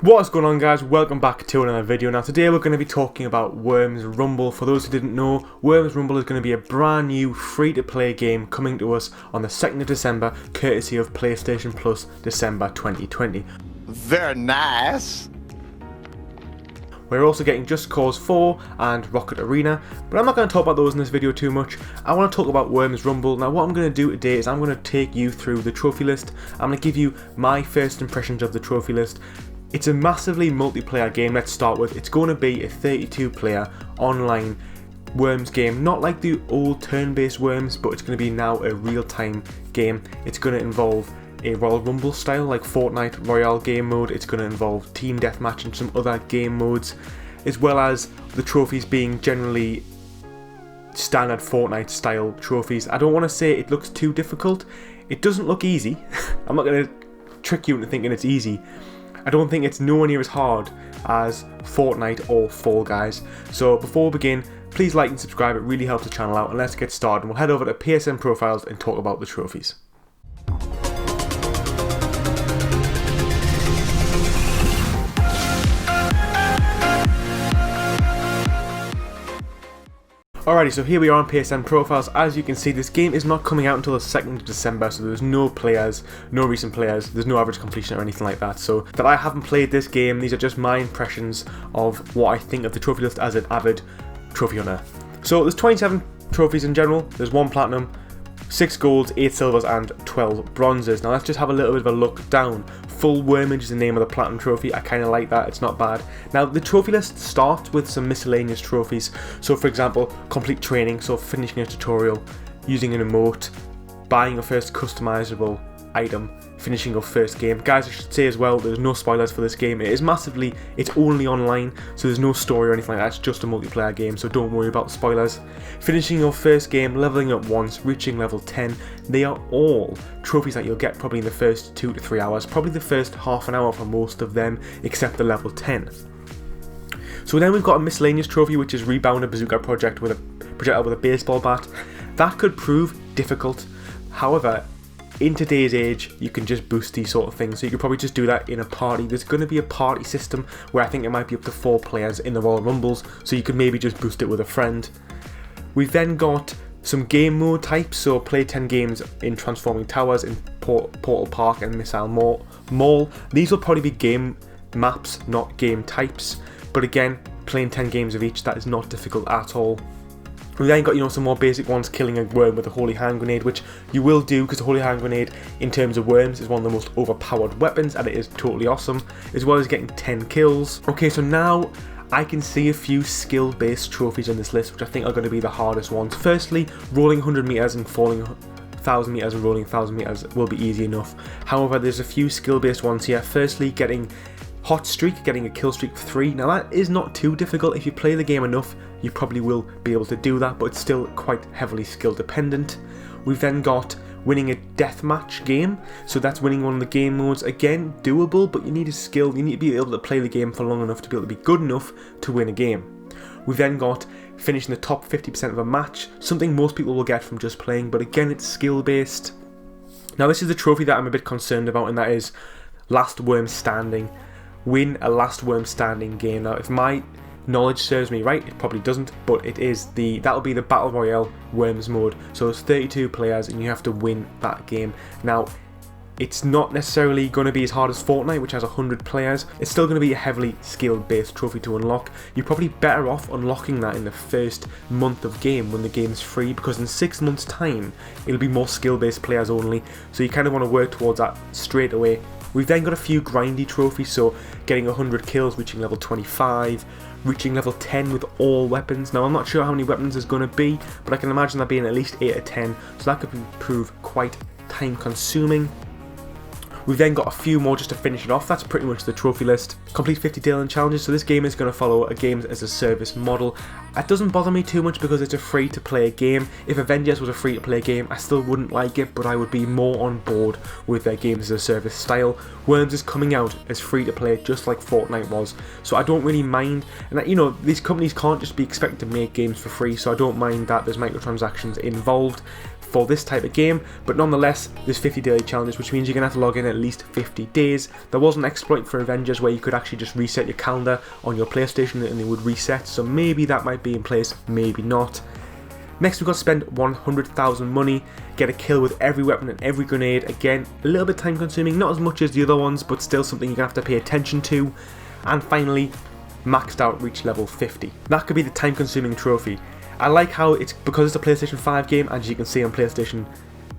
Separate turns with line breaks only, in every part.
What's going on, guys? Welcome back to another video. Now today we're going to be talking about Worms Rumble. For those who didn't know, Worms Rumble is going to be a brand new free-to-play game coming to us on the 2nd of December, courtesy of PlayStation Plus December 2020.
Very nice.
We're also getting Just Cause 4 and Rocket Arena, but I'm not going to talk about those in this video too much. I want to talk about Worms Rumble. Now what I'm going to do today is I'm going to take you through the trophy list. I'm going to give you my first impressions of the trophy list. It's a massively multiplayer game. Let's start with, it's going to be a 32 player online Worms game, not like the old turn-based Worms, but it's going to be now a real-time game. It's going to involve a Royal Rumble style, like Fortnite Royale game mode. It's going to involve Team Deathmatch and some other game modes, as well as the trophies being generally standard Fortnite style trophies. I don't want to say it looks too difficult. It doesn't look easy. I'm not going to trick you into thinking it's easy. I don't think it's nowhere near as hard as Fortnite or Fall Guys. So before we begin, please like and subscribe, it really helps the channel out, and let's get started. And we'll head over to PSN profiles and talk about the trophies. Alrighty, so here we are on PSN profiles. As you can see, this game is not coming out until the 2nd of December, so there's no players, no recent players, there's no average completion or anything like that. So that I haven't played this game, these are just my impressions of what I think of the trophy list as an avid trophy hunter. So there's 27 trophies in general, there's 1 platinum, 6 golds, 8 silvers and 12 bronzes. Now let's just have a little bit of a look down. Full Wormage is the name of the platinum trophy. I kind of like that, it's not bad. Now the trophy list starts with some miscellaneous trophies. So for example, complete training, so finishing a tutorial, using an emote, buying your first customizable item, finishing your first game. Guys, I should say as well, there's no spoilers for this game. It's only online, so there's no story or anything like that. It's just a multiplayer game, so don't worry about spoilers. Finishing your first game, leveling up once, reaching level 10. They are all trophies that you'll get probably in the first 2 to 3 hours, probably the first half an hour for most of them, except the level 10. So then we've got a miscellaneous trophy, which is rebound a bazooka projectile with a baseball bat. That could prove difficult. However, in today's age, you can just boost these sort of things, so you could probably just do that in a party. There's going to be a party system where I think it might be up to 4 players in the Royal Rumbles, so you could maybe just boost it with a friend. We've then got some game mode types, so play 10 games in Transforming Towers, in Portal Park and Missile Mall. These will probably be game maps, not game types, but again, playing 10 games of each, that is not difficult at all. We then got, some more basic ones, killing a worm with a holy hand grenade, which you will do because the holy hand grenade, in terms of worms, is one of the most overpowered weapons, and it is totally awesome, as well as getting 10 kills. Okay, so now I can see a few skill-based trophies on this list, which I think are going to be the hardest ones. Firstly, rolling 100 meters and falling 1,000 meters and rolling 1,000 meters will be easy enough. However, there's a few skill-based ones here. Firstly, getting Hot Streak, getting a kill streak of 3. Now that is not too difficult. If you play the game enough, you probably will be able to do that, but it's still quite heavily skill dependent. We've then got winning a deathmatch game, so that's winning one of the game modes. Again, doable, but you need a skill. You need to be able to play the game for long enough to be able to be good enough to win a game. We've then got finishing the top 50% of a match, something most people will get from just playing, but again, it's skill based. Now this is the trophy that I'm a bit concerned about, and that is Last Worm Standing. Win a Last Worm Standing game. Now if my knowledge serves me right, it probably doesn't, but that'll be the Battle Royale Worms mode. So it's 32 players and you have to win that game. Now it's not necessarily going to be as hard as Fortnite, which has 100 players. It's still going to be a heavily skill-based trophy to unlock. You're probably better off unlocking that in the first month of game when the game's free, because in 6 months time it'll be more skill-based players only, so you kind of want to work towards that straight away. We've then got a few grindy trophies, so getting 100 kills, reaching level 25, reaching level 10 with all weapons. Now I'm not sure how many weapons there's going to be, but I can imagine that being at least 8 or 10, so that could prove quite time consuming. We've then got a few more just to finish it off. That's pretty much the trophy list. Complete 50 daily challenges, so this game is going to follow a games as a service model. That doesn't bother me too much because it's a free-to-play game. If Avengers was a free-to-play game, I still wouldn't like it, but I would be more on board with their games as a service style. Worms is coming out as free-to-play just like Fortnite was, so I don't really mind. And you know, these companies can't just be expected to make games for free, so I don't mind that there's microtransactions involved for this type of game, but nonetheless there's 50 daily challenges, which means you're going to have to log in at least 50 days. There was an exploit for Avengers where you could actually just reset your calendar on your PlayStation and it would reset, so maybe that might be in place, maybe not. Next we've got to spend 100,000 money, get a kill with every weapon and every grenade. Again, a little bit time consuming, not as much as the other ones, but still something you're going to have to pay attention to. And finally, maxed out reach level 50. That could be the time consuming trophy. I like how it's, because it's a PlayStation 5 game, as you can see on PlayStation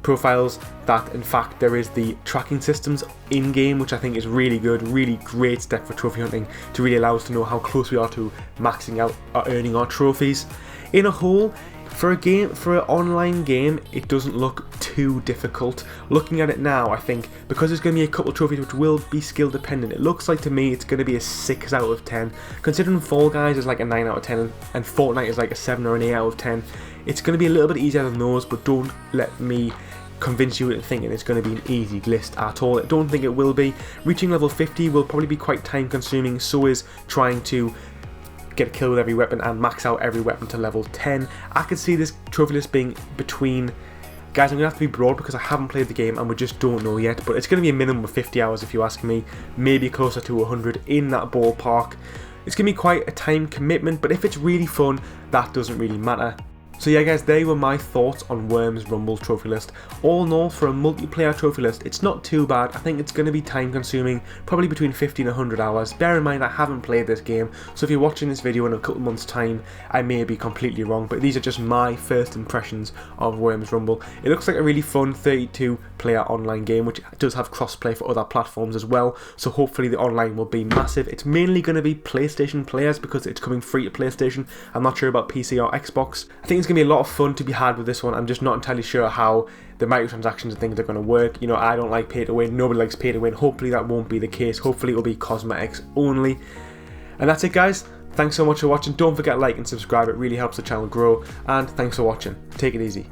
profiles, that in fact there is the tracking systems in-game, which I think is really good, really great step for trophy hunting to really allow us to know how close we are to maxing out or earning our trophies. In a whole, for an online game, it doesn't look too difficult. Looking at it now, I think, because there's going to be a couple of trophies which will be skill dependent, it looks like to me it's going to be a 6 out of 10. Considering Fall Guys is like a 9 out of 10 and Fortnite is like a 7 or an 8 out of 10, it's going to be a little bit easier than those, but don't let me convince you into thinking it's going to be an easy list at all. I don't think it will be. Reaching level 50 will probably be quite time consuming, so is trying to get a kill with every weapon and max out every weapon to level 10. I could see this trophy list being between, guys, I'm going to have to be broad because I haven't played the game and we just don't know yet, but it's going to be a minimum of 50 hours if you ask me, maybe closer to 100 in that ballpark. It's going to be quite a time commitment, but if it's really fun, that doesn't really matter. So yeah guys, they were my thoughts on Worms Rumble trophy list. All in all, for a multiplayer trophy list, it's not too bad. I think it's going to be time consuming, probably between 50 and 100 hours. Bear in mind I haven't played this game, so if you're watching this video in a couple months time, I may be completely wrong, but these are just my first impressions of Worms Rumble. It looks like a really fun 32 player online game, which does have crossplay for other platforms as well, so hopefully the online will be massive. It's mainly going to be PlayStation players because it's coming free to PlayStation. I'm not sure about PC or Xbox. I think it's going to be a lot of fun to be had with this one. I'm just not entirely sure how the microtransactions and things are going to work. You know, I don't like pay to win, nobody likes pay to win. Hopefully that won't be the case. Hopefully it will be cosmetics only. And that's it guys, thanks so much for watching. Don't forget to like and subscribe, it really helps the channel grow, and thanks for watching. Take it easy.